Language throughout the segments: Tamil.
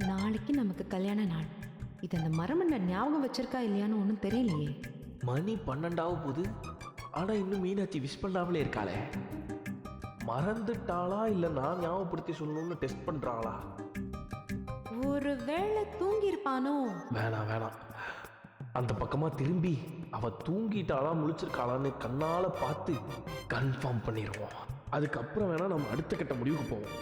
நாளைக்கு நமக்கு கல்யாண நாள். இது அந்த மரமண்ட ஞாபகம் வச்சிருக்கா இல்லையான்னு ஒன்றும் தெரியலையே. மணி 12 போகுது, ஆனா இன்னும் மீனாட்சி விஷ் பண்ணாமலே இருக்காளே. மறந்துட்டாளா இல்ல நான் ஞாபகப்படுத்தி சொல்லணும்னு டெஸ்ட் பண்றாளா? ஒருவேளை தூங்கி இருப்பானோ? வேணாம் வேணாம், அந்த பக்கமா திரும்பி அவ தூங்கிட்டாளா முழிச்சிருக்காளான்னு கண்ணால பார்த்து கன்ஃபார்ம் பண்ணிடுவோம். அதுக்கப்புறம் வேணா நம்ம அடுத்த கட்ட முடிவுக்கு போவோம்.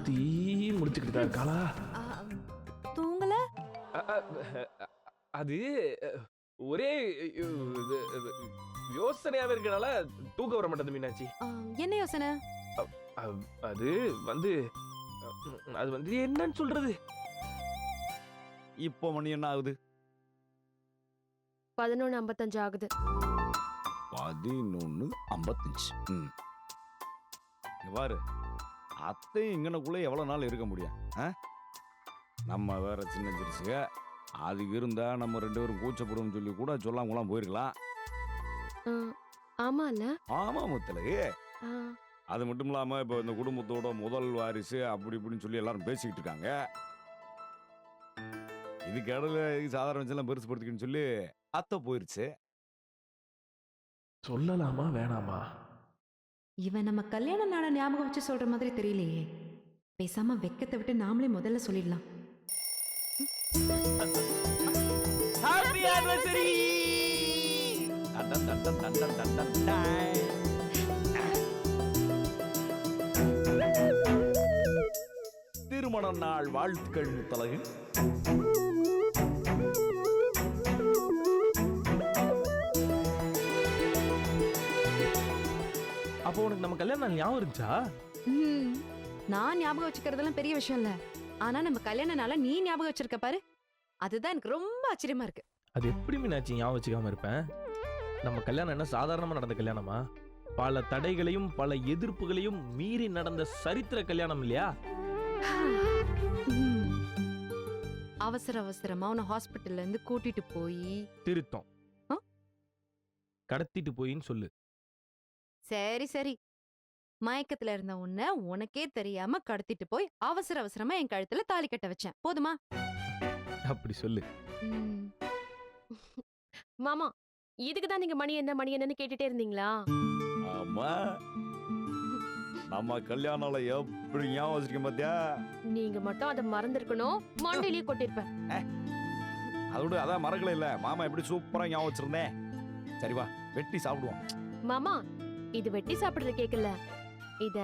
தீ முடிச்சுக்கிட்டு தான் இருக்காளா? தூங்கல? அது ஒரே யோசனையாவே இருக்கனால தூக்க வர மாட்டேது மீனாட்சி. என்ன யோசனை? அது வந்து அது வந்து என்னன்னு சொல்றது? இப்போ மணி என்ன ஆகுது? 11:55 ஆகுது. 11:55. பாரு, அத்தையும் இங்கனக்குள்ள எவ்வளவு நாள் இருக்க முடியும்? நம்ம வேற சின்ன சிறுசுக, அது இருந்தா நம்ம 2 பேரும் கூச்சப்படுவோம் சொல்லி கூட சொல்லாமலாம் போயிருக்கலாம். ஆமா இல்ல? ஆமா முத்தலகு. அது மட்டும் இல்லாம இப்ப இந்த குடும்பத்தோட முதல் வாரிசு அப்படி இப்படின்னு சொல்லி எல்லாரும் பேசிக்கிட்டு இருக்காங்க. இதுக்கு இடையில சாதாரண வச்செல்லாம் பெருசுப்படுத்திக்கன்னு சொல்லி அத்தை போயிருச்சு. சொல்லலாமா வேணாமா? இவன் நம்ம கல்யாண நாளை ஞாபகம் வச்சு சொல்ற மாதிரி தெரியலையே. பேசாம வெக்கத்தை விட்டு நாமளே முதல்ல சொல்லிடலாம். Happy anniversary! திருமண நாள் வாழ்த்துக்கள் முத்தலகு. அப்போ உனக்கு நம்ம கல்யாணம் நாள் ஞாபகம் இருந்துச்சா? நான் ஞாபகம் வச்சுக்கிறதெல்லாம் பெரிய விஷயம் இல்ல. ஆனா நம்ம கல்யாண நாளை நீ ஞாபகம் வச்சிருக்க பாரு, அதுதான் எனக்கு ரொம்ப ஆச்சரியமா இருக்கு. அது எப்படி மீனாட்சி ஞாபகம் வச்சுக்காம இருப்பேன்? நம்ம கல்யாணம் என்ன சாதாரணமா நடந்த கல்யாணமா? பல தடைகளையும் பல எதிர்ப்புகளையும் மீறி நடந்த சரித்திர கல்யாணம் இல்லையா? அவசர அவசரமா உன்னை ஹாஸ்பிட்டல்ல இருந்து கூட்டிட்டு போய் திருத்தம் கடத்திட்டு போயின்னு சொல்லு. சரி சரி, மயக்கத்துல இருந்த உன்னை உனக்கே தெரியாம கடத்திட்டு போய் அவசர அவசரமா என் கழுத்துல தாலி கட்ட வச்சேன். போதுமா? அப்படி சொல்லு. மாமா, இதுக்கு தான் நீங்க மணி என்னன்னு கேட்டுட்டே இருந்தீங்களா? ஆமா, நம்ம கல்யாணம் எப்படி ஞாபகம் வச்சிருக்கேன் பாத்தியா? நீங்க மட்டும் அதை மறந்துருக்கணும், மண்டையிலேயே கொட்டிருப்பேன். அதோட அதான் மறக்கல இல்ல, மாமா எப்படி சூப்பரா ஞாபகம் வச்சிருந்தேன். சரி வா, வெட்டி சாப்பிடுவோம். மாமா, இது வெட்டி சாப்பிடுற கேக் இல்ல, இத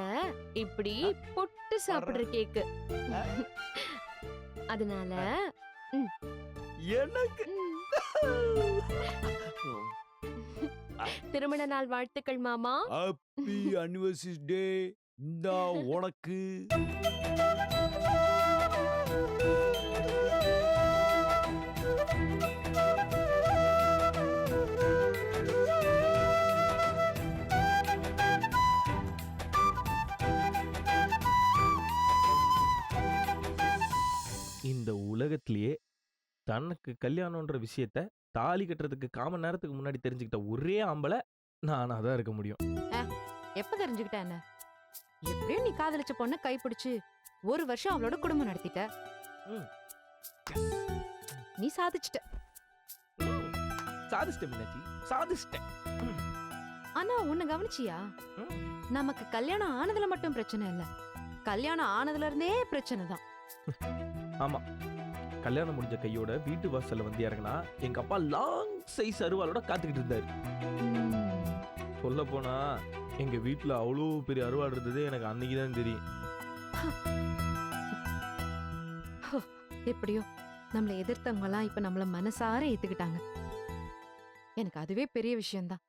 இப்படி பொட்டு சாப்பிடுற கேக்கு. அதனால எனக்கு திருமண நாள் வாழ்த்துக்கள் மாமா. ஹாப்பி அனிவர்சரி டே. இந்த உனக்கு இந்த உலகத்திலேயே தனக்கு கல்யாணம்ன்ற விஷயத்த தாலி கட்டுறதுக்கு காமன் நேரத்துக்கு முன்னாடி தெரிஞ்சுக்கிட்ட ஒரே ஆம்பளை நானா தான் இருக்க முடியும். எப்ப தெரிஞ்சுக்கிட்ட என்ன? எப்படியும் நீ காதலிச்ச பொண்ண கைப்பிடிச்சு 1 வருஷம் அவளோட குடும்பம் நடத்திட்ட. நீ சாதிச்சிட்ட. சாதிச்சிட்டேன் மீனாட்சி, சாதிச்சிட்டேன். ஆனா உன்னை கவனிச்சியா? நமக்கு கல்யாணம் ஆனதுல மட்டும் பிரச்சனை இல்ல, கல்யாணம் ஆனதுல இருந்தே பிரச்சனை தான். ஆமா, கல்யாணம் முடிஞ்ச கையோட வீட்டு வாசல்ல வந்து இறங்கினா எங்க அப்பா லாங் சைஸ் அருவாளோட காத்துக்கிட்டு இருந்தாரு. சொல்ல போனா எங்க வீட்டுல அவ்வளோ பெரிய அருவாள் இருந்தது எனக்கு அன்னைக்குதான் தெரியும். எப்படியோ நம்மளை எதிர்த்தவங்க எல்லாம் இப்ப நம்மள மனசார ஏத்துக்கிட்டாங்க. எனக்கு அதுவே பெரிய விஷயம்தான்.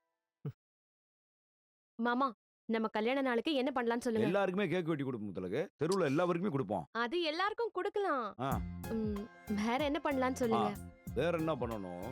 மாமா, நம்ம கல்யாண நாளுக்கு என்ன பண்ணலாம்னு சொல்லுங்க. எல்லாருக்குமே கேக் வெட்டி கொடுப்போம் முத்தலகு. தெருவுல எல்லாருக்குமே கொடுப்போம். அது எல்லாருக்கும் கொடுக்கலாம். ஆ. வேற என்ன பண்ணலாம்னு சொல்லுங்க. வேற என்ன பண்ணணும்?